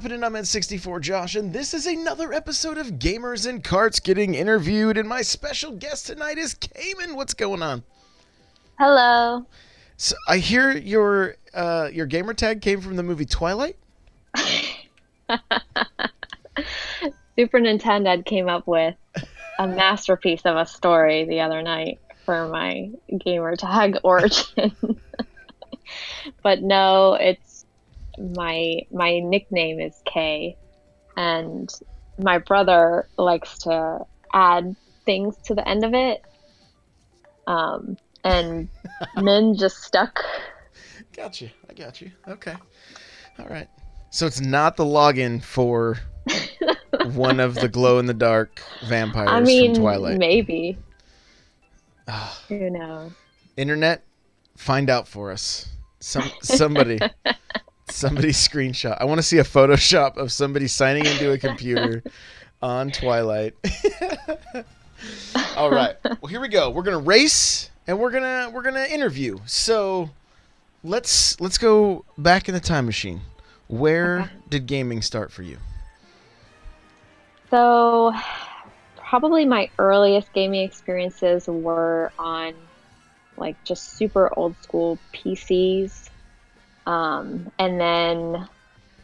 happening? I'm at 64 Josh, and this is another episode of Gamers and Karts getting interviewed, and my special guest tonight is Cayman. What's going on? Hello. So I hear your gamer tag came from the movie Twilight? Super Nintendo came up with a masterpiece of a story the other night for my gamer tag origin. But no, it's my nickname is Kay, and my brother likes to add things to the end of it. And Min just stuck. Gotcha. I got you. Okay. All right. So it's not the login for one of the glow-in-the-dark vampires from Twilight. Maybe. Who knows? Internet, find out for us. Somebody screenshot. I want to see a Photoshop of somebody signing into a computer on Twilight. All right. Well, here we go. We're gonna race and we're gonna interview. So let's go back in the time machine. Where did gaming start for you? So, probably my earliest gaming experiences were on like just super old school PCs, and then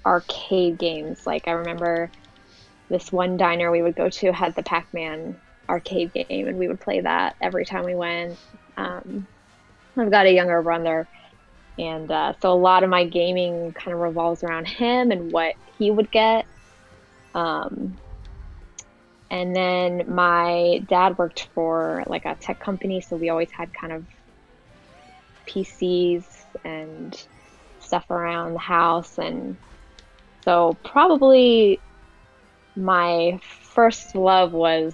arcade games. Like I remember this one diner we would go to had the Pac-Man arcade game, and we would play that every time we went. I've got a younger brother, and so a lot of my gaming kind of revolves around him and what he would get. And then my dad worked for like a tech company, so we always had kind of PCs and stuff around the house. And so probably my first love was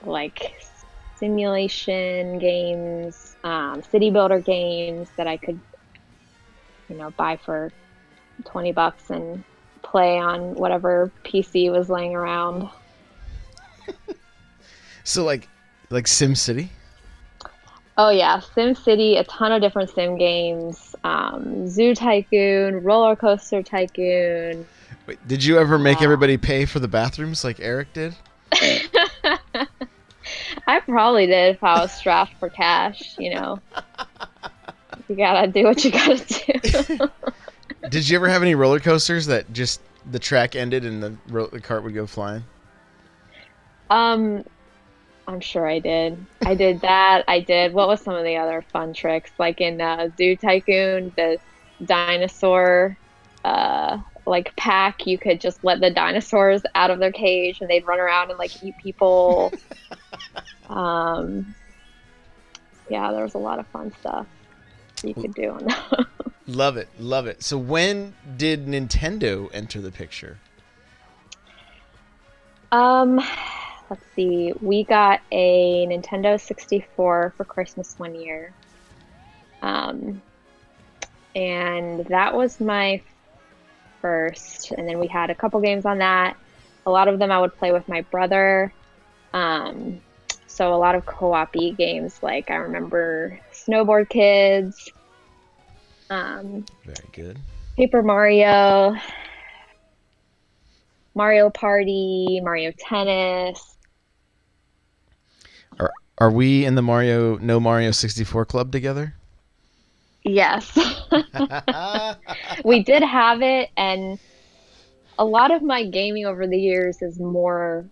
like simulation games, city builder games that I could, buy for $20 and play on whatever PC was laying around. So like SimCity? Oh yeah, SimCity, a ton of different sim games, Zoo Tycoon, Roller Coaster Tycoon. Wait, did you ever make everybody pay for the bathrooms like Eric did? I probably did if I was strapped for cash, You gotta do what you gotta do. Did you ever have any roller coasters that just the track ended and the cart would go flying? I'm sure I did. I did that. What was some of the other fun tricks? Like in Zoo Tycoon, the dinosaur pack, you could just let the dinosaurs out of their cage and they'd run around and like eat people. Yeah, there was a lot of fun stuff you could do on that. Love it. So when did Nintendo enter the picture? Let's see. We got a Nintendo 64 for Christmas one year. And that was my first. And then we had a couple games on that. A lot of them I would play with my brother. So a lot of co-op-y games. Like I remember Snowboard Kids. Very good. Paper Mario. Mario Party. Mario Tennis. Are we in the Mario 64 club together? Yes. We did have it, and a lot of my gaming over the years is more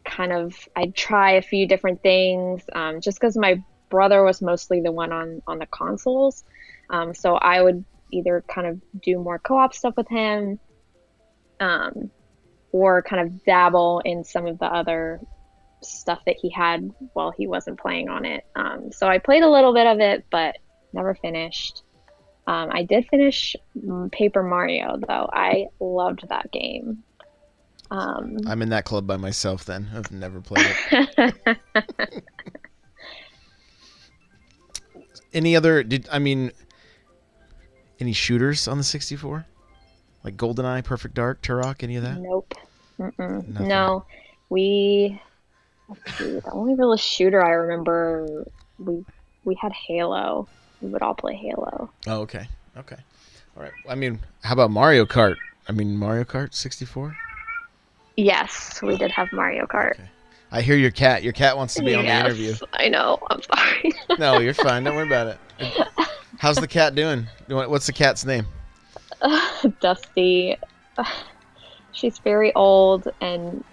kind of, I'd try a few different things, just because my brother was mostly the one on the consoles. So I would either kind of do more co-op stuff with him, or kind of dabble in some of the other stuff that he had while he wasn't playing on it. So I played a little bit of it, but never finished. I did finish Paper Mario, though. I loved that game. I'm in that club by myself then. I've never played it. Any shooters on the 64? Like GoldenEye, Perfect Dark, Turok, any of that? Nope. No. Let's see, the only real shooter I remember, we had Halo. We would all play Halo. Oh, okay. All right. How about Mario Kart? Mario Kart 64? Yes, we did have Mario Kart. Okay. I hear your cat. Your cat wants to be on the interview. Yes, I know. I'm sorry. No, you're fine. Don't worry about it. How's the cat doing? What's the cat's name? Dusty. She's very old and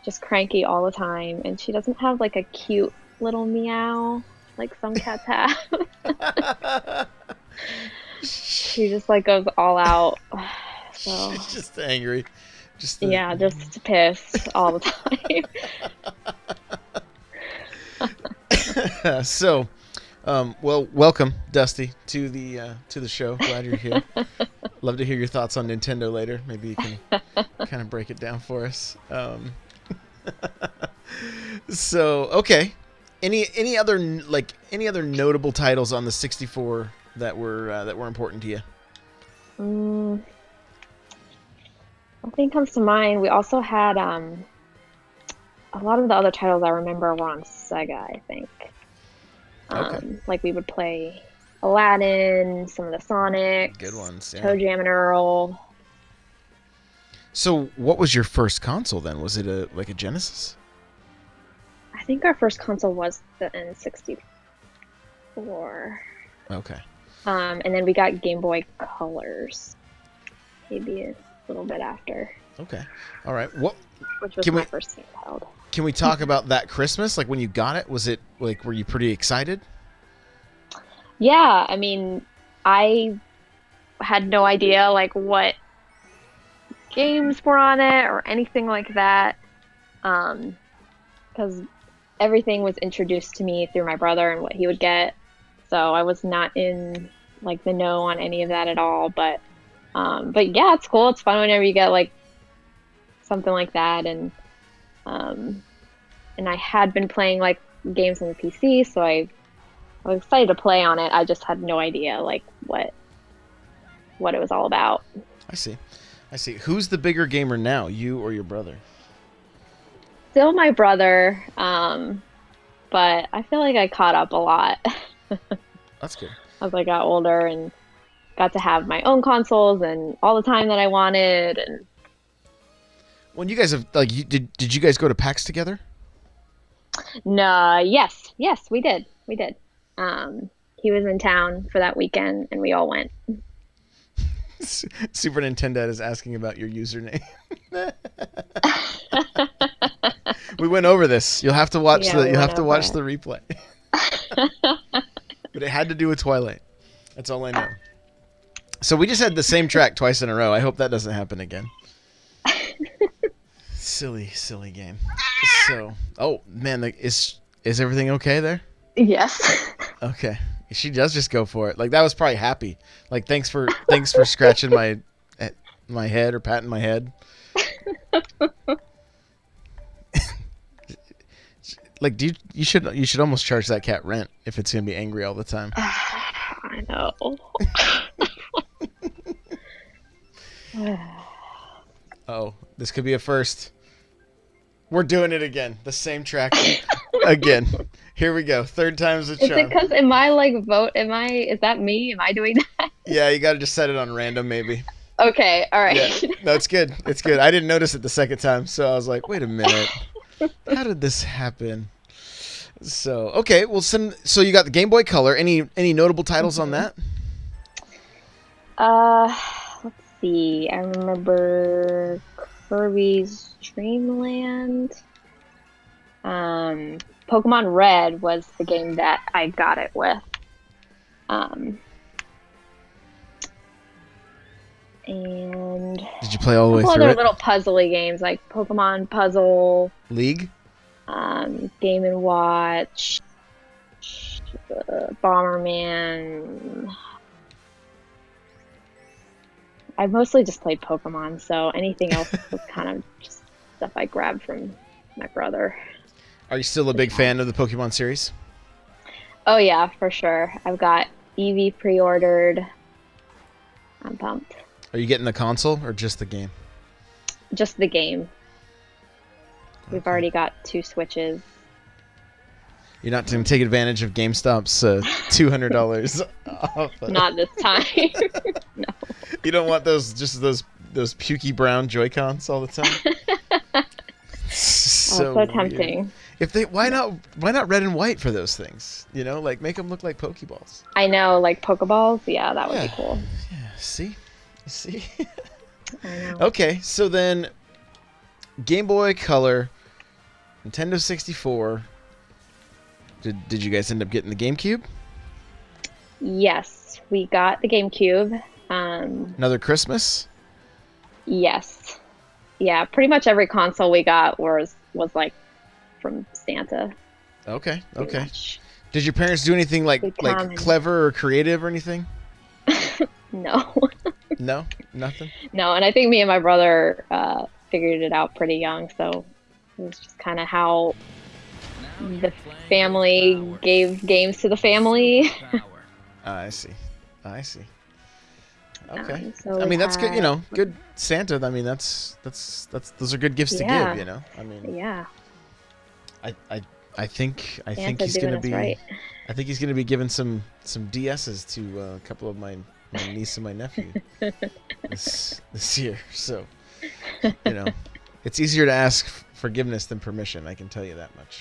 just cranky all the time, and she doesn't have like a cute little meow like some cats have. She just like goes all out. So She's just angry. just pissed all the time. So, well, welcome, Dusty, to the show. Glad you're here. Love to hear your thoughts on Nintendo later. Maybe you can kind of break it down for us. So, okay. Any other notable titles on the 64 that were important to you? Nothing comes to mind. We also had a lot of the other titles I remember were on Sega, I think. Okay. Like we would play Aladdin, some of the Sonics, good ones, yeah. Toe Jam and Earl. So, what was your first console then? Was it a Genesis? I think our first console was the N64. Okay. And then we got Game Boy Colors, maybe a little bit after. Okay. All right. Which was my first handheld. Can we talk about that Christmas? Like when you got it, was it like, were you pretty excited? Yeah, I mean, I had no idea like what games were on it or anything like that, because everything was introduced to me through my brother and what he would get. So I was not in like the know on any of that at all. But yeah, it's cool. It's fun whenever you get like something like that. And I had been playing like games on the PC, so I was excited to play on it. I just had no idea like what it was all about. I see. Who's the bigger gamer now, you or your brother? Still my brother, but I feel like I caught up a lot. That's good. As I got older and got to have my own consoles and all the time that I wanted. And when you guys have did you guys go to PAX together? No, yes, we did. He was in town for that weekend, and we all went. Super Nintendo is asking about your username. We went over this. You'll have to watch the replay. But it had to do with Twilight. That's all I know. So we just had the same track twice in a row. I hope that doesn't happen again. Silly game. So, oh man, is everything okay there? Yes. Okay. She does just go for it. Like that was probably happy. Like thanks for scratching my head or patting my head. Like you should almost charge that cat rent if it's gonna be angry all the time. I know. Oh, this could be a first. We're doing it again. The same track again. Here we go. Third time's a charm. Is it because is that me? Am I doing that? Yeah, you gotta just set it on random maybe. Okay, all right. Yeah. No, it's good. It's good. I didn't notice it the second time, so I was like, wait a minute. How did this happen? So, okay, well, so you got the Game Boy Color. Any notable titles on that? Let's see. I remember Kirby's Dream Land. Pokemon Red was the game that I got it with. And did you play all the way through other it? Little puzzly games like Pokemon Puzzle, League, Game and Watch, Bomberman. I've mostly just played Pokemon, so anything else was kind of just stuff I grabbed from my brother. Are you still a big fan of the Pokemon series? Oh yeah, for sure. I've got Eevee pre-ordered. I'm pumped. Are you getting the console or just the game? Just the game. We've already got 2 Switches. You're not going to take advantage of GameStop's $200 off. Not this time. No. You don't want those those pukey brown Joy-Cons all the time. So weird. tempting. If they why not red and white for those things? You know, like make them look like Pokeballs. I know, like Pokeballs. Yeah, that would be cool. Yeah. See. I know. Okay, so then Game Boy Color, Nintendo 64. Did you guys end up getting the GameCube? Yes, we got the GameCube. Another Christmas? Yes. Yeah, pretty much every console we got was like from Santa. Okay. Much. Did your parents do anything like clever or creative or anything? No. No, nothing. No, and I think me and my brother figured it out pretty young, so it was just kind of how the family gave games to the family. I see. Okay. So I mean, that's good. You know, good Santa. I mean, that's those are good gifts to give. You know. I mean. Yeah. I think Santa he's gonna be. Right. I think he's gonna be giving some DSs to a couple of my niece and my nephew this year. So, you know, it's easier to ask forgiveness than permission. I can tell you that much.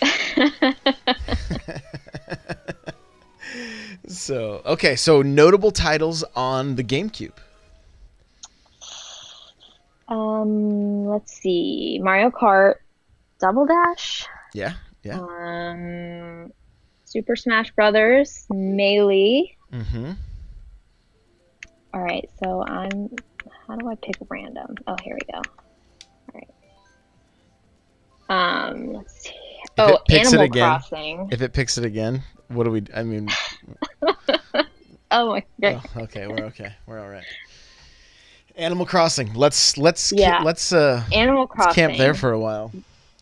So, okay, so notable titles on the GameCube. Let's see. Mario Kart, Double Dash. Yeah. Super Smash Brothers, Melee. Mm-hmm. All right, so how do I pick random? Oh, here we go. All right. Let's see. Animal Crossing. If it picks it again, what do we? I mean. Oh my god. Oh, okay, we're okay. We're all right. Animal Crossing. Let's Animal Crossing. Camp there for a while.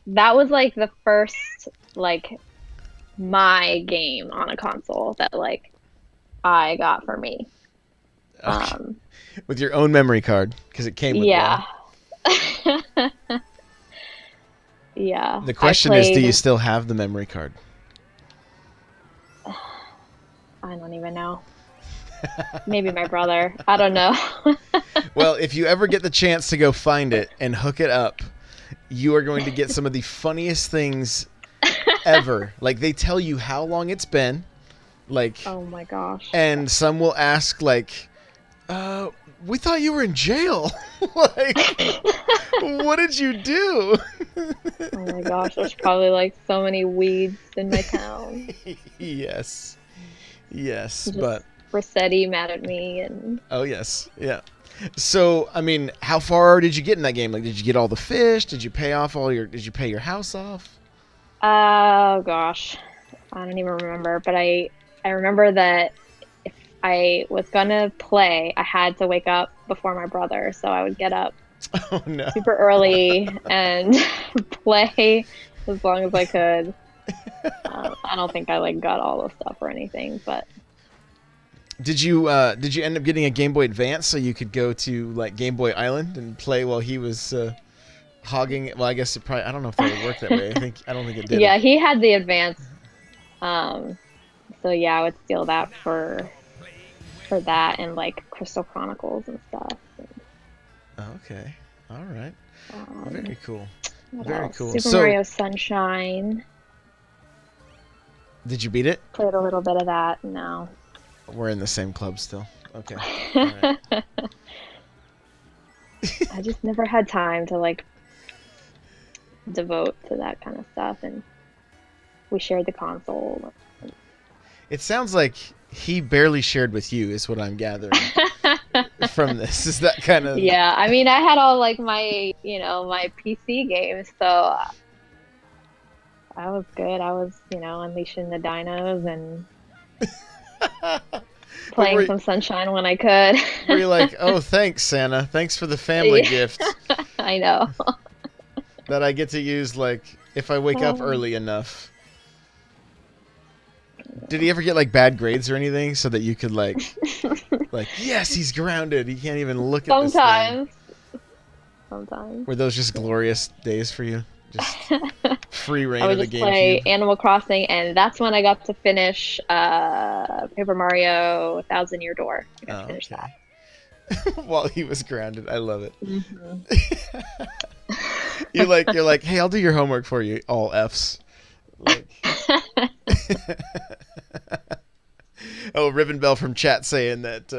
That was like the first like my game on a console that like I got for me. Okay. With your own memory card because it came with one. Yeah. The question is, do you still have the memory card? I don't even know. Maybe my brother. I don't know. Well, if you ever get the chance to go find it and hook it up, you are going to get some of the funniest things ever. Like, they tell you how long it's been. Like, oh my gosh. And some will ask, like, we thought you were in jail. Like, what did you do? Oh my gosh, there's probably like so many weeds in my town. Yes, just but Rossetti mad at me and. Oh yes, yeah. So I mean, how far did you get in that game? Like, did you get all the fish? Did you pay your house off? Oh gosh, I don't even remember. But I remember that if I was gonna play, I had to wake up before my brother, so I would get up super early and play as long as I could. I don't think I like got all the stuff or anything, but. Did you end up getting a Game Boy Advance so you could go to like Game Boy Island and play while he was hogging? Well, I guess it probably. I don't know if that would work that way. I don't think it did. Yeah, he had the Advance. So yeah, I would steal that for that and like Crystal Chronicles and stuff. Okay. All right. Very cool. Very cool. Super Mario Sunshine. Did you beat it? Played a little bit of that. No. We're in the same club still. Okay. All right. I just never had time to like devote to that kind of stuff, and we shared the console. It sounds like he barely shared with you, is what I'm gathering from this. Is that kind of? Yeah, I mean, I had all like my my PC games, so I was good. I was unleashing the dinos and. Playing some Sunshine when I could. Were you like, oh, thanks, Santa. Thanks for the family gift. I know. That I get to use, like, if I wake up early enough. Did he ever get, like, bad grades or anything so that you could, like, yes, he's grounded. He can't even look at this thing. Sometimes. Were those just glorious days for you? Just free reign I of would the just GameCube? play Animal Crossing, and that's when I got to finish Paper Mario 1000 Year Door. I got to finish that. while he was grounded. I love it. Hmm. You're like, hey, I'll do your homework for you. All F's. Like, oh, Ribbon Bell from chat saying that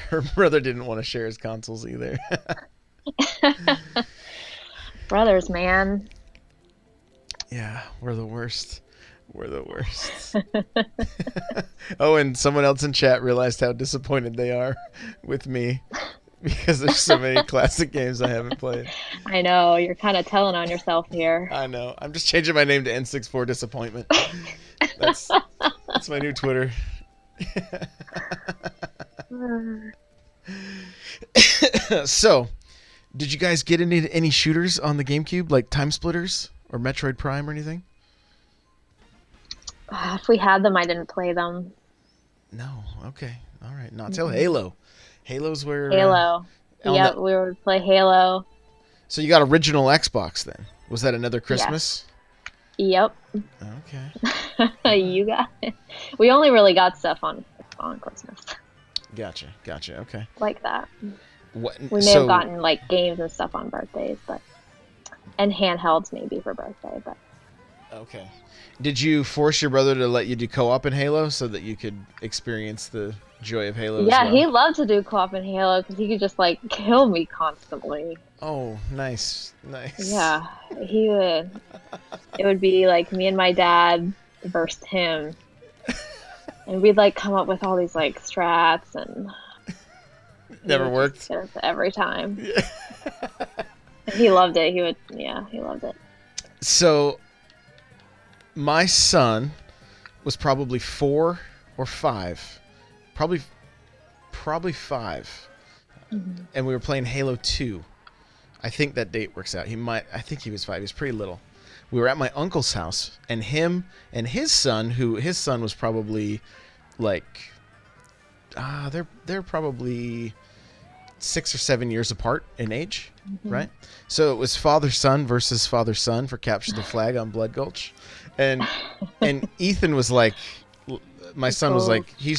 her brother didn't want to share his consoles either. Brothers, man. Yeah, we're the worst. We're the worst. Oh, and someone else in chat realized how disappointed they are with me because there's so many classic games I haven't played. I know, you're kind of telling on yourself here. I know. I'm just changing my name to N64 Disappointment. That's my new Twitter. So, did you guys get into any shooters on the GameCube, like Time Splitters or Metroid Prime or anything? If we had them, I didn't play them. No. Okay. All right. Not till Halo. Halo's where Halo. Yep, we would play Halo. So you got original Xbox then? Was that another Christmas? Yep. Okay. You got it. We only really got stuff on Christmas. Gotcha. Okay. Like that. What, We may have gotten like games and stuff on birthdays, and handhelds maybe for birthday, but. Okay. Did you force your brother to let you do co-op in Halo so that you could experience the joy of Halo? Yeah, as well? he loved to do co-op in Halo because he could just like kill me constantly. Oh, nice. Yeah, he would. It would be like me and my dad versus him, and we'd like come up with all these like strats and. Never worked. Every time. Yeah. He loved it. He loved it. So, my son was probably 4 or 5, probably 5, and we were playing Halo 2. I think that date works out. I think he was 5. He was pretty little. We were at my uncle's house, and him and his son, his son was probably like, they're probably 6 or 7 years apart in age, right? So it was father-son versus father-son for Capture the Flag on Blood Gulch. And Ethan was like, my son was like, he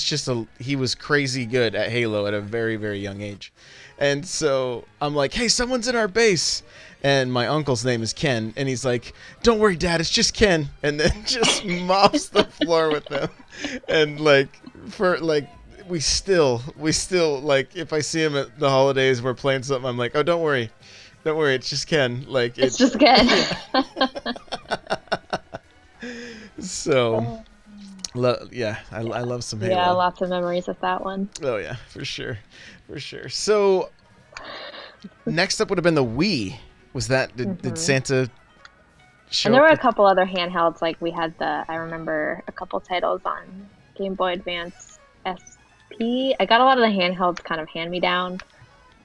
was crazy good at Halo at a very, very young age. And so I'm like, hey, someone's in our base. And my uncle's name is Ken. And he's like, don't worry, Dad, it's just Ken. And then just mops the floor with them. And like, we still like, if I see him at the holidays, we're playing something, I'm like, oh, don't worry, it's just Ken. Like, it's just Ken. So, I love some Halo. Yeah, lots of memories of that one. Oh yeah, for sure. So, next up would have been the Wii. Was that did Santa show? And there were a couple other handhelds. Like we had I remember a couple titles on Game Boy Advance SP. I got a lot of the handhelds kind of hand me down.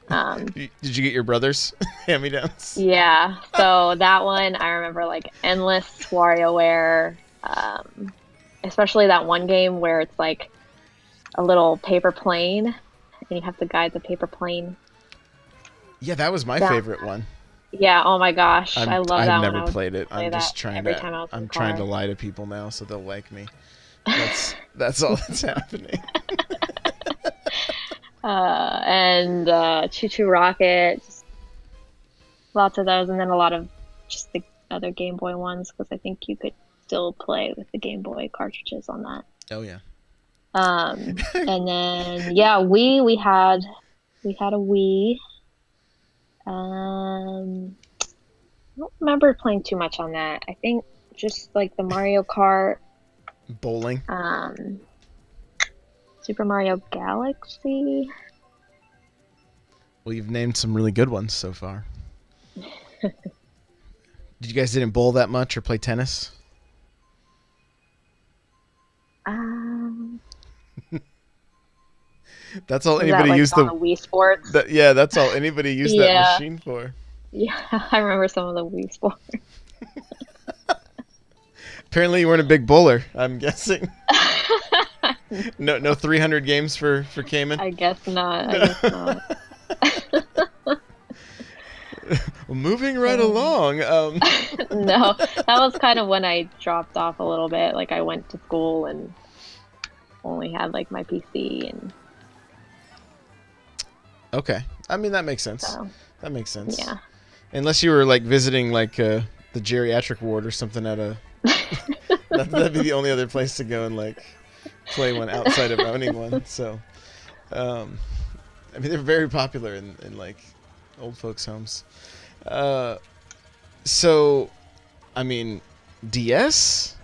Did you get your brother's hand-me-downs? Yeah, so that one I remember, like endless WarioWare, especially that one game where it's like a little paper plane and you have to guide the paper plane. Yeah, that was my favorite one. Yeah, oh my gosh, I love that one. I've never played it. I'm just trying to lie to people now so they'll like me. That's all that's happening. And Choo Choo Rocket, just lots of those, and then a lot of just the other Game Boy ones, because I think you could still play with the Game Boy cartridges on that. Oh yeah. And then we had a Wii. I don't remember playing too much on that. I think just like the Mario Kart, bowling, Super Mario Galaxy. Well, you've named some really good ones so far. Did you guys didn't bowl that much or play tennis? That's all anybody used the Wii Sports. That's all anybody used that machine for. Yeah, I remember some of the Wii Sports. Apparently, you weren't a big bowler. I'm guessing. No 300 games for Cayman. I guess not. Well, moving right along. No, that was kind of when I dropped off a little bit. Like I went to school and only had like my PC and. Okay. I mean, that makes sense. So That makes sense. yeah. Unless you were like visiting like the geriatric ward or something at a. That'd be the only other place to go and like play one outside of owning one. So, I mean, they're very popular in like old folks' homes. So, I mean, DS.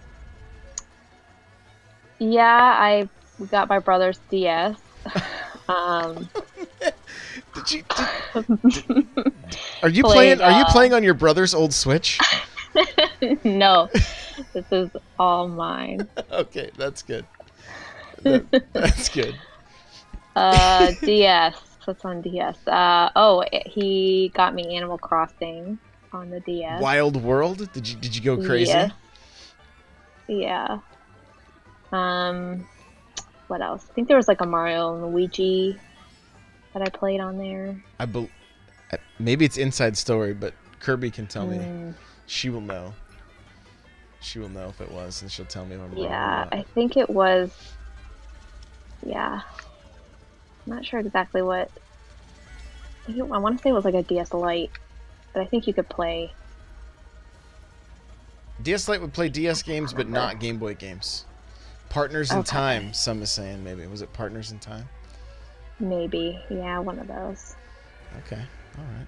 Yeah, I got my brother's DS. Um, Did you? Are you played playing? Are you playing on your brother's old Switch? no, this is all mine. Okay, that's good. That's good. DS. What's on DS? He got me Animal Crossing on the DS. Wild World. Did you go crazy? Yes. Yeah. What else? I think there was like a Mario and Luigi that I played on there. Maybe it's inside story, but Kirby can tell me. She will know. She will know if it was, and she'll tell me if I'm wrong. Yeah, I think it was. Yeah. I'm not sure exactly what. I want to say it was like a DS Lite, but I think you could play. DS Lite would play DS games, but not Game Boy games. Partners in Time, some is saying maybe. Was it Partners in Time? Maybe. Yeah, one of those. Okay. All right.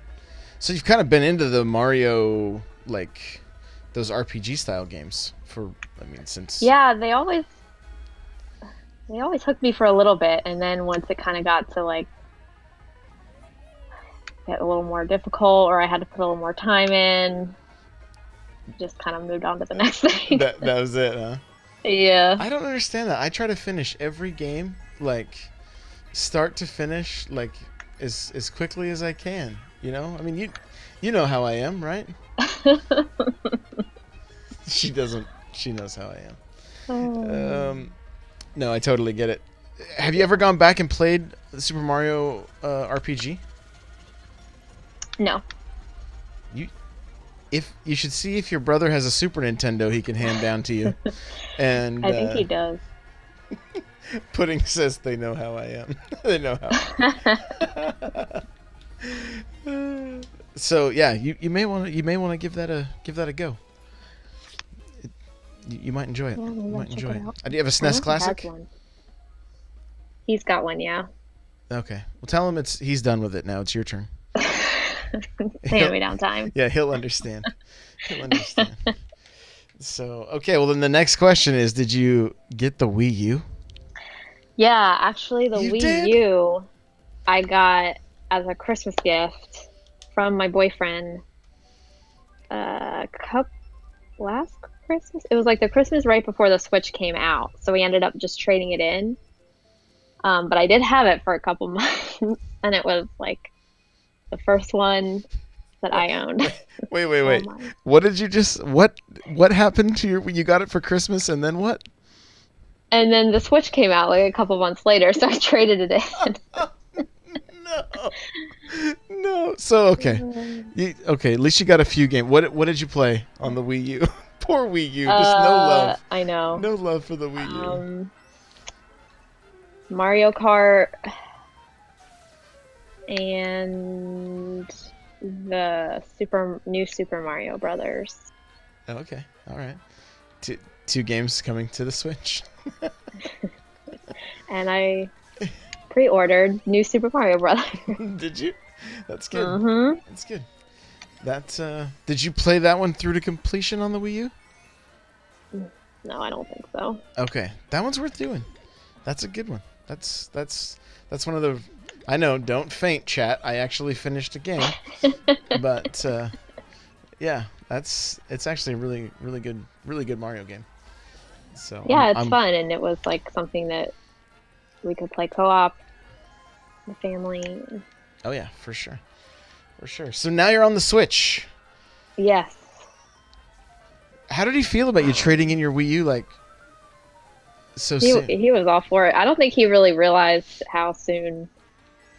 So you've kind of been into the Mario, like, those RPG style games since... Yeah, they always hooked me for a little bit, and then once it kind of got to, like, get a little more difficult, or I had to put a little more time in, just kind of moved on to the next thing. That was it, huh? Yeah. I don't understand that. I try to finish every game, like, start to finish, like, as quickly as I can, you know? I mean, you know how I am, right? She doesn't. She knows how I am. No, I totally get it. Have you ever gone back and played the Super Mario RPG? No. If you should see if your brother has a Super Nintendo he can hand down to you. And I think he does. Pudding says they know how I am. They know how. So yeah, you may want to give that a go. You might enjoy it. Yeah, you might enjoy it. out. Do you have a SNES Classic? He's got one, yeah. Okay. Well, tell him he's done with it now. It's your turn. Hand me down time. Yeah, he'll understand. He'll understand. So, okay, well then the next question is, did you get the Wii U? Yeah, actually the You Wii did? U I got as a Christmas gift from my boyfriend last Christmas. It was like the Christmas right before the Switch came out, so we ended up just trading it in. But I did have it for a couple months, and it was like the first one that I owned. Wait. What did you what happened to you got it for Christmas and then what? And then the Switch came out like a couple months later, so I traded it in. No. So okay. At least you got a few games. What did you play on the Wii U? Poor Wii U. Just no love. I know. No love for the Wii U. Mario Kart and the new Super Mario Brothers. Oh, okay. All right. Two games coming to the Switch. And I pre-ordered new Super Mario Brothers. Did you? That's good. Mm-hmm. That's good. Did you play that one through to completion on the Wii U? No, I don't think so. Okay. That one's worth doing. That's a good one. That's one of the... I know, don't faint, chat. I actually finished a game. But, yeah, it's actually a really good Mario game. So yeah, it's fun, and it was like something that we could play co-op, the family. Oh yeah, for sure. So now you're on the Switch. Yes. How did he feel about you trading in your Wii U like so soon? He was all for it. I don't think he really realized how soon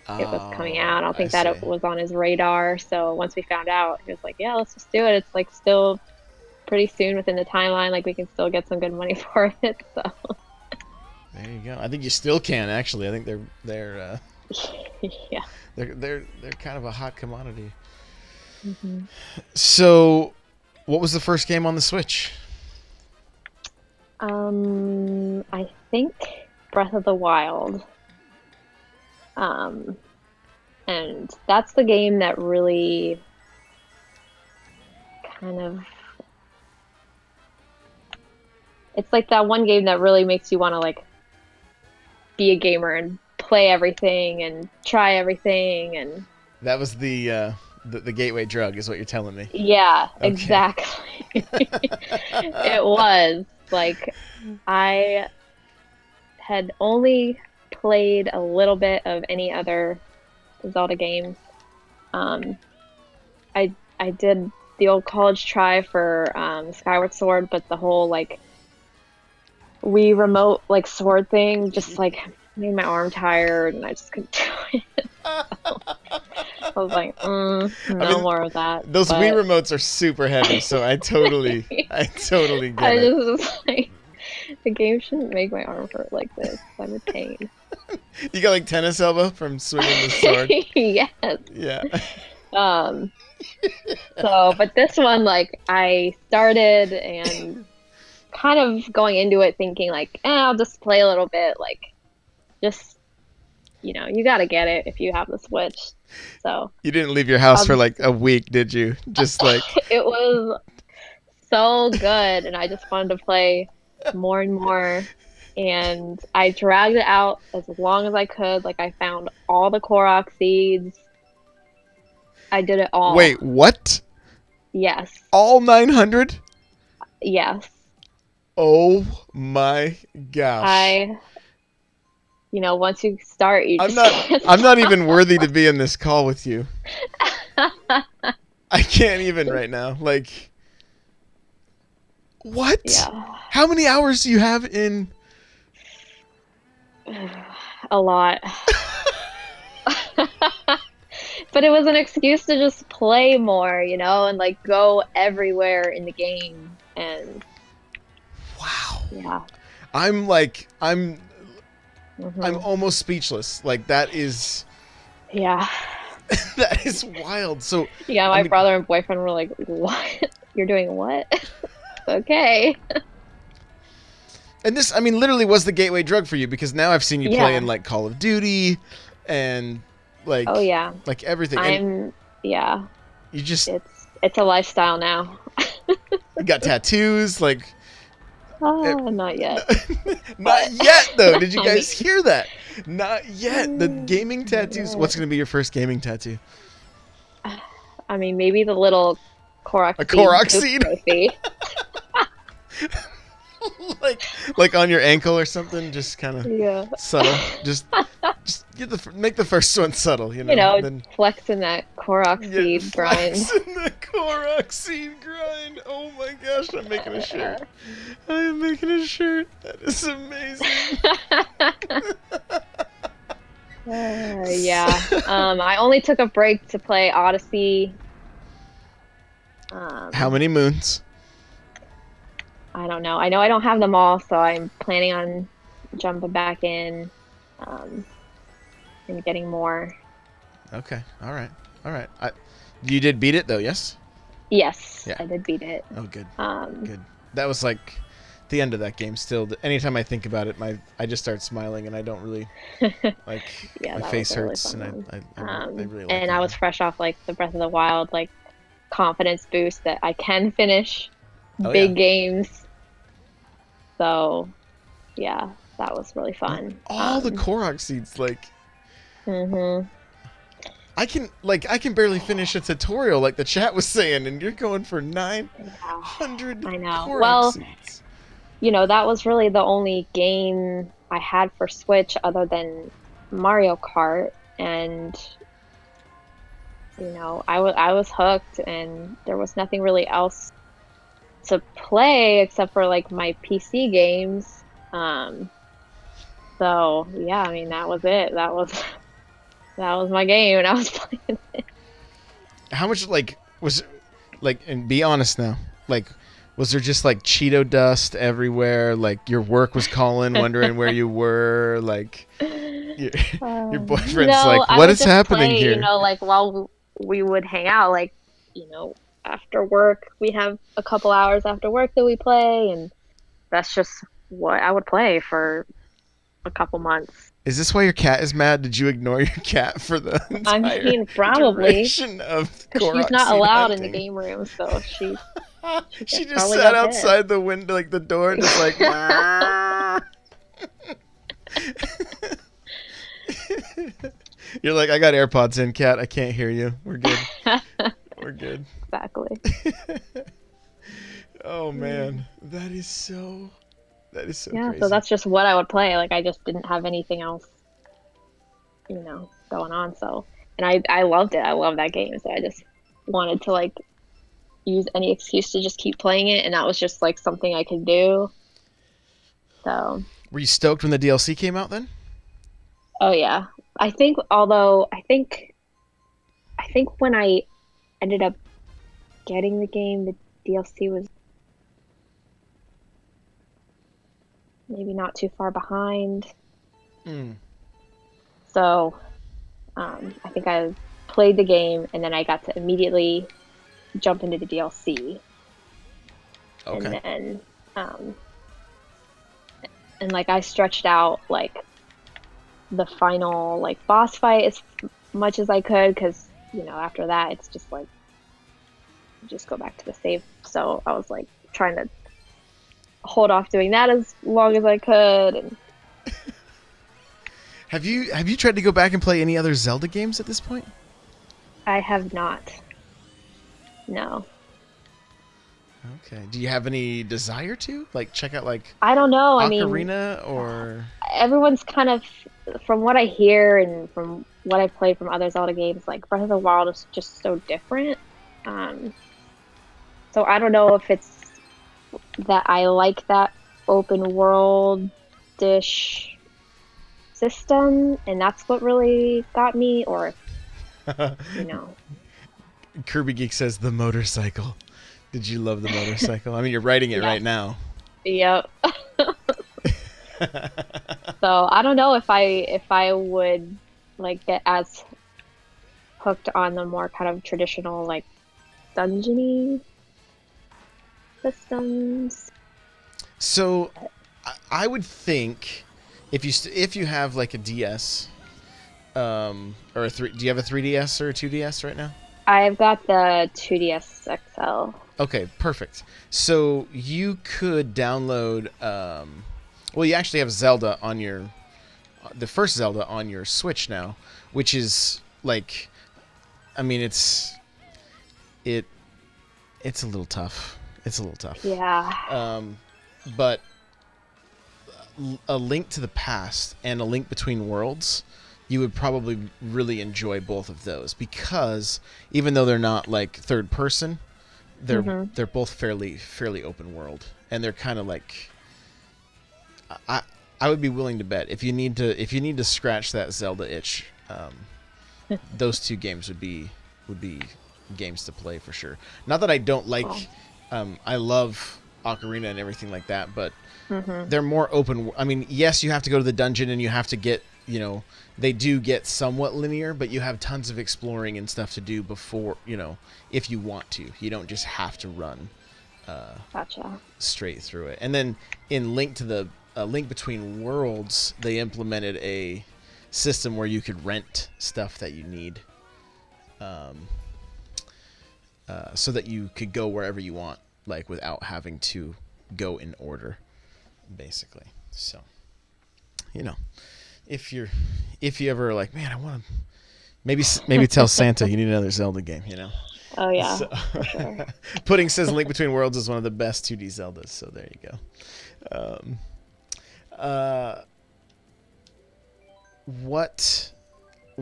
it was coming out. I don't think it was on his radar. So once we found out, he was like, "Yeah, let's just do it." It's like still pretty soon within the timeline. Like we can still get some good money for it. So there you go. I think you still can actually. I think they're Yeah. They're kind of a hot commodity. Hmm. So, what was the first game on the Switch? I think Breath of the Wild. Um, and that's the game that really kind of, it's like that one game that really makes you want to like be a gamer and play everything and try everything and That was the gateway drug, is what you're telling me. yeah, Okay. exactly. It was like I had only played a little bit of any other Zelda games. Um, I did the old college try for Skyward Sword, but the whole like Wii remote like sword thing just like made my arm tired, and I just couldn't do it. I was like, I no mean, more of that. those Wii But remotes are super heavy, so I totally get I it. just was like, the game shouldn't make my arm hurt like this. I'm in pain. You got like tennis elbow from swinging the sword. Yes. Yeah. Um, so, but this one, like, I started and kind of going into it thinking, like, I'll just play a little bit. Like, just, you got to get it if you have the Switch. So, You didn't leave your house I'll for just, like a week, did you? Just like, it was so good. And I just wanted to play more and more. And I dragged it out as long as I could. Like, I found all the Korok seeds. I did it all. wait, what? Yes. All 900? Yes. Oh my gosh. I, once you start, you I'm just not can't I'm not stop. even worthy to be in this call with you. I can't even right now. Like, what? Yeah. How many hours do you have in? A lot. But it was an excuse to just play more, and like go everywhere in the game. And Wow. yeah. I'm like I'm Hmm. almost speechless. Like that is Yeah. that is wild. So Yeah, I my mean, brother and boyfriend were like, "What? You're doing what?" Okay. and this, I mean, literally was the gateway drug for you because now I've seen you play in Yeah. like Call of Duty and Oh like yeah. like everything, and Yeah. you just It's a lifestyle now. you got tattoos. Like, Not yet. not But yet though. Did you I guys mean, hear that? Not yet. The gaming tattoos. yeah. What's gonna be your first gaming tattoo? I mean, maybe the little Korok A seed Korok boost seed, trophy. like like on your ankle or something. Just kind of Yeah. subtle. Just make the first one subtle. Then Flexing that Korok yeah, seed grind. flexing the Korok seed grind. Oh my gosh, I'm making a shirt. I am making a shirt. That is amazing. Yeah. I only took a break to play Odyssey. How Um, many moons? I don't know. I know I don't have them all, so I'm planning on jumping back in, um, and getting more. Okay. All right. All right. You did beat it though, yes? Yes, Yeah. I did beat it. Oh, good. Um, Good. That was like the end of that game. Still, anytime I think about it, I just start smiling, and I don't really like yeah, my that face was a really hurts, fun and one. I really like And that I one. was fresh off like the Breath of the Wild, like confidence boost that I can finish Oh yeah. big games. So, yeah, that was really fun. All the Korok seeds, like Mhm. I can barely finish a tutorial, like the chat was saying, and you're going for Yeah, 900 I know. Korok Well, seeds. that was really the only game I had for Switch other than Mario Kart, and I was hooked, and there was nothing really else to play except for like my PC games. Um, so yeah, I mean that was it. That was my game, and I was playing. How much was like, and be honest now, like was there just like Cheeto dust everywhere? Like your work was calling, wondering where you were, like your, your boyfriend's No, like, I what would is just happening play, here? like while we would hang out, like, after work, we have a couple hours after work that we play, and that's just what I would play for a couple months. Is this why your cat is mad? Did you ignore your cat for the I entire mean, probably, duration of because she's Korok not seed allowed in the hunting? game room, so she She just probably sat got pissed. outside the window, like the door, just like. You're like, I got AirPods in, cat. I can't hear you. We're good. We're good. Exactly. Oh Mm. man, that is so Yeah, so crazy. that's just what I would play. Like I just didn't have anything else, going on. So, and I loved it. I love that game. So I just wanted to like use any excuse to just keep playing it, and that was just like something I could do. So, Were you stoked when the DLC came out then? oh yeah. Although I think when I ended up getting the game, the DLC was maybe not too far behind. Mm, So, I think I played the game and then I got to immediately jump into the DLC. And okay. then, um, and like I stretched out like the final like boss fight as much as I could because, after that it's just like just go back to the save. So I was like trying to hold off doing that as long as I could. And Have you tried to go back and play any other Zelda games at this point? I have not. No. Okay. Do you have any desire to like check out like I don't know. I mean, Ocarina or? everyone's kind of, from what I hear and from what I've played from other Zelda games, like Breath of the Wild is just so different. Um, so I don't know if it's that I like that open world dish system and that's what really got me, or if, you know, Kirby Geek says the motorcycle. Did you love the motorcycle? I mean, you're riding it yes, right now. yep. So I don't know if I would like get as hooked on the more kind of traditional like dungeony systems. So, I would think if you have like a DS, or a three, do you have a 3DS or a 2DS right now? I've got the 2DS XL. Okay, perfect. So you could download. Well, you actually have Zelda on your the first Zelda on your Switch now, which is like, I mean, it it's a little tough. It's a little tough. Yeah. Um, but A Link to the Past and A Link Between Worlds, you would probably really enjoy both of those because even though they're not like third person, Hmm. they're both fairly open world, and they're kind of like, I I would be willing to bet if you need to scratch that Zelda itch, those two games would be games to play for sure. Not that I don't Oh. like, I love Ocarina and everything like that, but Hmm. they're more open. I mean, yes, you have to go to the dungeon and you have to get, they do get somewhat linear, but you have tons of exploring and stuff to do before, if you want to. You don't just have to run Gotcha. straight through it. And then in Link Between Worlds, they implemented a system where you could rent stuff that you need, um, so that you could go wherever you want, like without having to go in order, basically. So, you know, if you're if you ever are like, man, I want to maybe tell Santa you need another Zelda game. Oh yeah, So, for sure. Pudding says Link Between Worlds is one of the best 2D Zeldas. So there you go. Uh, what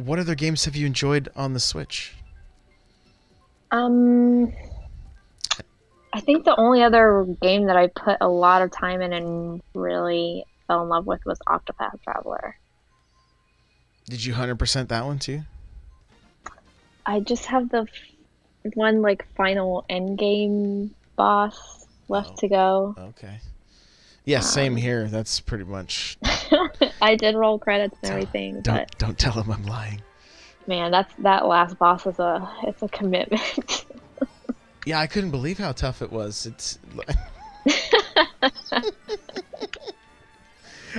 other games have you enjoyed on the Switch? Um, I think the only other game that I put a lot of time in and really fell in love with was Octopath Traveler. Did you 100% that one too? I just have the one like final end game boss left Oh, to go. okay. Yeah, same Um, here. That's pretty much. I did roll credits and Tell, everything, but don't tell him I'm lying. man, that last boss is a commitment. Yeah, I couldn't believe how tough it was. It's.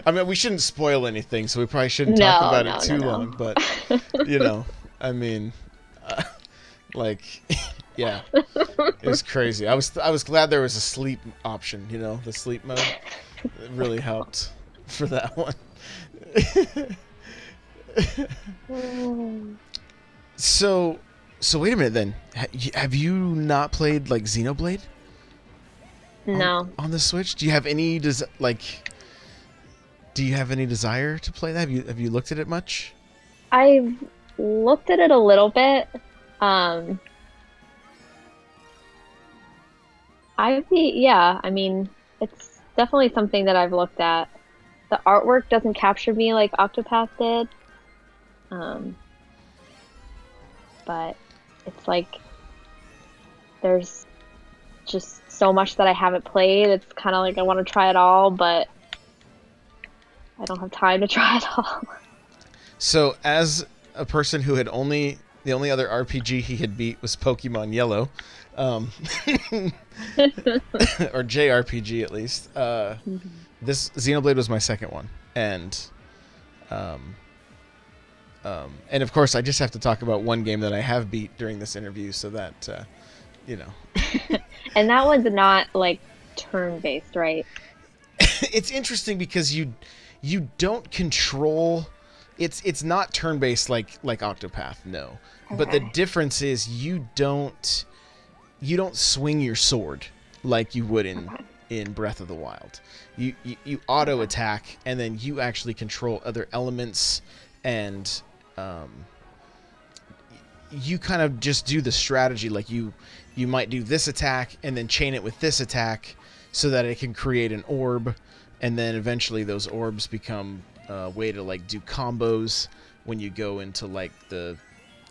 I mean, we shouldn't spoil anything, so we probably shouldn't talk No, about no, it too no, long. But I mean, like, yeah, it was crazy. I was glad there was a sleep option. The sleep mode. It really helped for that one. So wait a minute then. Have you not played like Xenoblade No. on the Switch? Do you have any Do you have any desire to play that? Have you looked at it much? I've looked at it a little bit. Yeah, I mean, it's definitely something that I've looked at. The artwork doesn't capture me like Octopath did. Um, but it's like there's just so much that I haven't played. It's kind of like I want to try it all, but I don't have time to try it all. So, as a person who had the only other RPG he had beat was Pokemon Yellow, or JRPG at least. This Xenoblade was my second one, and of course I just have to talk about one game that I have beat during this interview, so that And that one's not like turn-based, right? It's interesting because you don't control. It's not turn-based like Octopath, no. Okay. But the difference is you don't swing your sword like you would in Breath of the Wild. You auto attack, and then you actually control other elements, and you kind of just do the strategy. Like you might do this attack and then chain it with this attack so that it can create an orb, and then eventually those orbs become a way to like do combos when you go into like the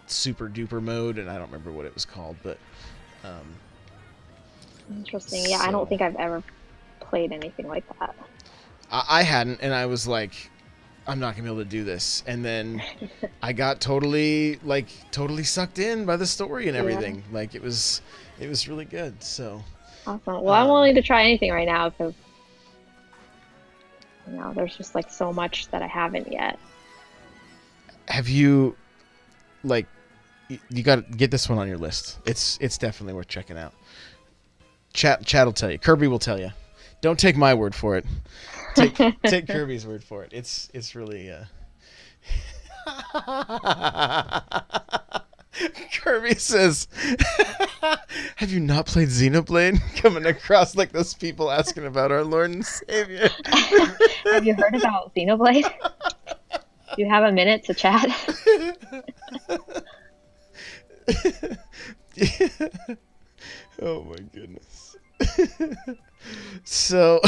super duper mode, and I don't remember what it was called, but interesting. Yeah, I don't think I've ever played anything like that. I hadn't, and I was like, I'm not gonna be able to do this. And then I got totally sucked in by the story and everything. Yeah. Like it was really good. So awesome. Well, I'm willing to try anything right now because there's just like so much that I haven't yet. Have you you got to get this one on your list? It's definitely worth checking out. Chat will tell you. Kirby will tell you. Don't take my word for it. Take Kirby's word for it. It's really Kirby says, "Have you not played Xenoblade?" Coming across like those people asking about our Lord and Savior. Have you heard about Xenoblade? Do you have a minute to chat? Oh my goodness. So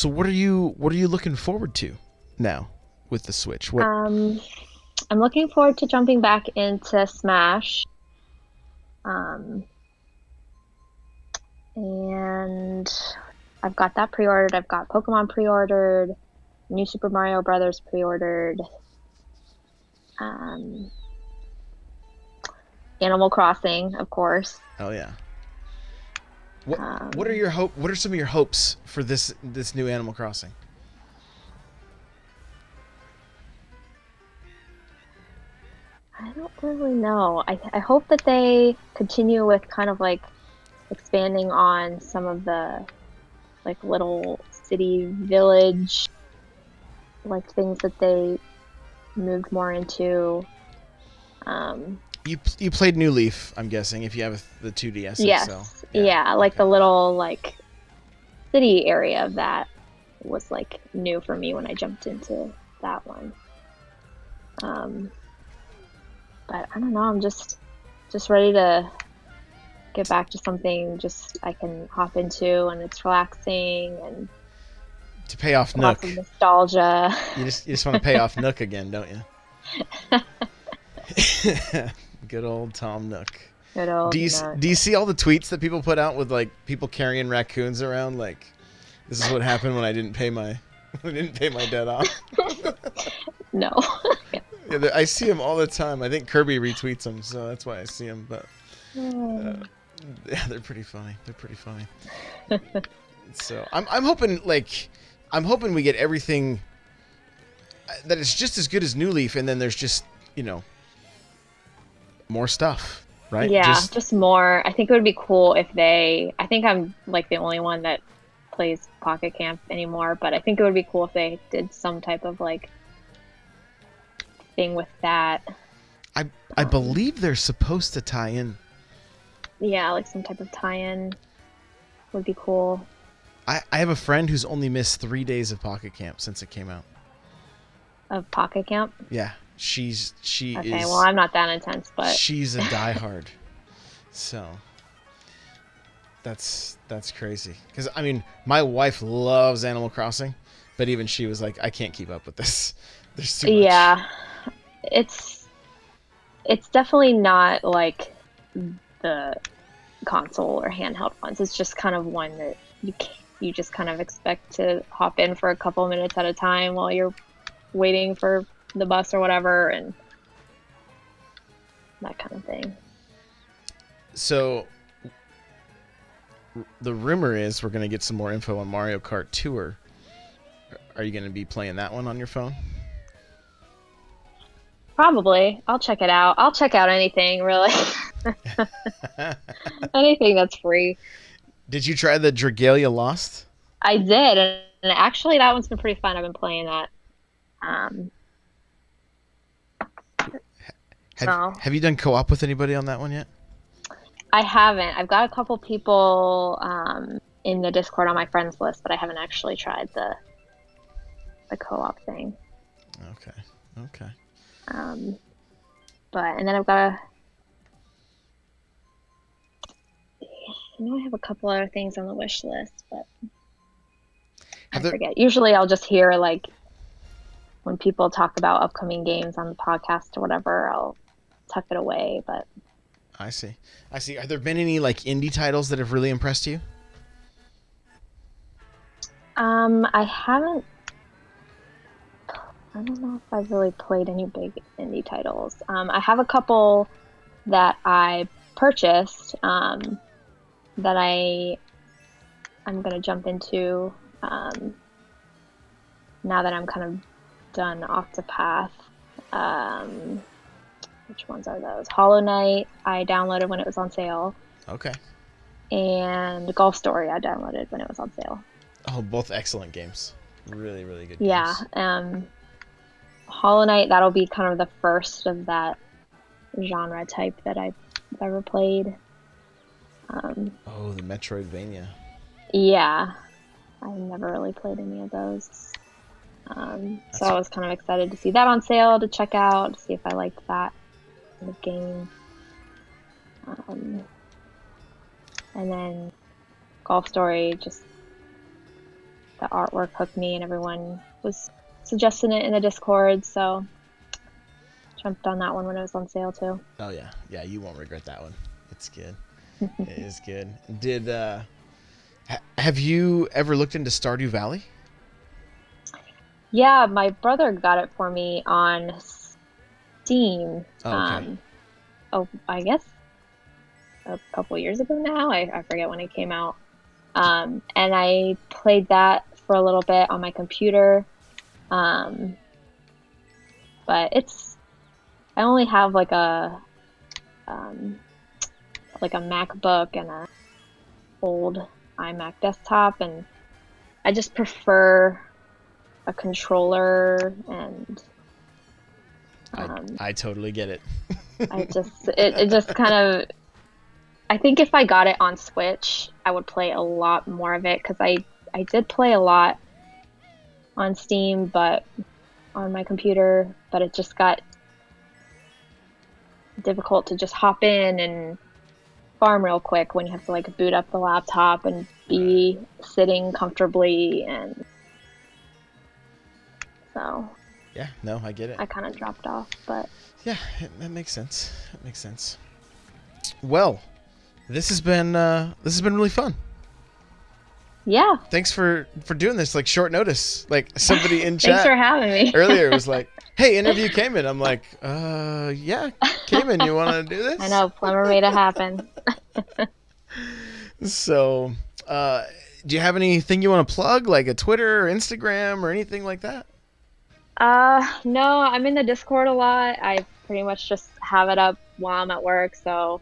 what are you looking forward to now with the Switch? What I'm looking forward to jumping back into Smash. And I've got that pre-ordered. I've got Pokemon pre-ordered, New Super Mario Brothers pre-ordered. Animal Crossing, of course. Oh yeah. What are some of your hopes for this new Animal Crossing? I don't really know. I hope that they continue with kind of like expanding on some of the like little city village like things that they moved more into. You played New Leaf, I'm guessing, if you have the 2DS. Yes. So, yeah, like the little like city area of that was like new for me when I jumped into that one. But I don't know, I'm just ready to get back to something just I can hop into and it's relaxing and to pay off Nook. Lots of nostalgia. You just want to pay off Nook again, don't you? Good old Tom Nook. Good old do you see all the tweets that people put out with like people carrying raccoons around? Like, this is what happened when I didn't pay my I didn't pay my debt off. No. Yeah, I see them all the time. I think Kirby retweets them, so that's why I see them. But yeah, they're pretty funny. They're pretty funny. So I'm hoping we get everything that is just as good as New Leaf, and then there's just more stuff, right? Yeah, just more. I think it would be cool if I think I'm like the only one that plays Pocket Camp anymore, but I think it would be cool if they did some type of like thing with that. I believe they're supposed to tie in. Yeah, like some type of tie-in would be cool. I have a friend who's only missed 3 days of Pocket Camp since it came out. Of Pocket Camp? Yeah, she okay, is. Well, I'm not that intense, but she's a diehard. So that's crazy. Because I mean, my wife loves Animal Crossing, but even she was like, I can't keep up with this. There's too much. Yeah, it's definitely not like the console or handheld ones. It's just kind of one that you just kind of expect to hop in for a couple of minutes at a time while you're waiting for the bus or whatever, and that kind of thing. So the rumor is we're going to get some more info on Mario Kart Tour. Are you going to be playing that one on your phone? Probably. I'll check it out. I'll check out anything, really. Anything that's free. Did you try the Dragalia Lost? I did, and actually that one's been pretty fun. I've been playing that. Have you done co-op with anybody on that one yet? I haven't. I've got a couple people in the Discord on my friends list, but I haven't actually tried the co-op thing. Okay. And then I've got I know I have a couple other things on the wish list, but I forget. Usually I'll just hear like when people talk about upcoming games on the podcast or whatever, I'll tuck it away, but I see. Have there been any like indie titles that have really impressed you? I haven't. I don't know if I've really played any big indie titles. I have a couple that I purchased that I'm gonna jump into now that I'm kind of done Octopath. Which ones are those? Hollow Knight I downloaded when it was on sale. Okay. And Golf Story I downloaded when it was on sale. Oh, both excellent games. Really, really good games. Yeah. Hollow Knight, that'll be kind of the first of that genre type that I've ever played. The Metroidvania. Yeah. I've never really played any of those. So I was kind of excited to see that on sale, to check out, to see if I liked that kind of game. And then Golf Story, just the artwork hooked me, and everyone was suggesting it in the Discord, so jumped on that one when it was on sale too. Oh yeah, you won't regret that one. It's good. It is good. Have you ever looked into Stardew Valley? Yeah, my brother got it for me on Steam. Oh, okay. I guess a couple years ago now. I forget when it came out. And I played that for a little bit on my computer. But I only have like a MacBook and a old iMac desktop, and I just prefer a controller, and I totally get it. it just kind of, I think if I got it on Switch, I would play a lot more of it, because I did play a lot on Steam, but on my computer, but it just got difficult to just hop in and farm real quick when you have to like boot up the laptop and be sitting comfortably, and so yeah, no, I get it. I kind of dropped off, but yeah, that makes sense. Well, this has been really fun. Yeah. Thanks for doing this, like, short notice. Like, somebody in Thanks chat for having me. earlier was like, hey, interview Cayman. I'm like, yeah, Cayman, you want to do this? I know, Plumber made it happen. So, do you have anything you want to plug, like a Twitter or Instagram or anything like that? No, I'm in the Discord a lot. I pretty much just have it up while I'm at work, so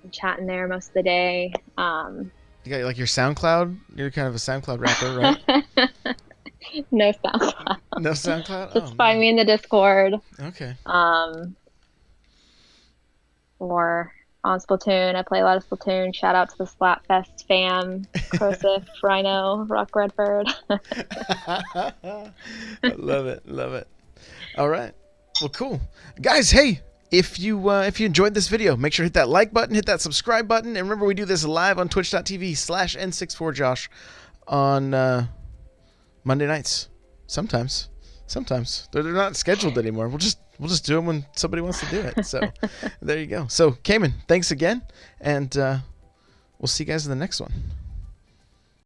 I'm chatting there most of the day. You got, like, your SoundCloud? You're kind of a SoundCloud rapper, right? No SoundCloud. No SoundCloud? Just find me in the Discord. Okay. Or on Splatoon. I play a lot of Splatoon. Shout out to the Slapfest fam. Crosif, Rhino, Rock Redbird. I love it. Love it. All right. Well, cool. Guys, hey, if you enjoyed this video, make sure to hit that like button, hit that subscribe button, and remember we do this live on twitch.tv/N64Josh on Monday nights. Sometimes they're not scheduled anymore. We'll just do them when somebody wants to do it. So there you go. So Cayman, thanks again, and we'll see you guys in the next one.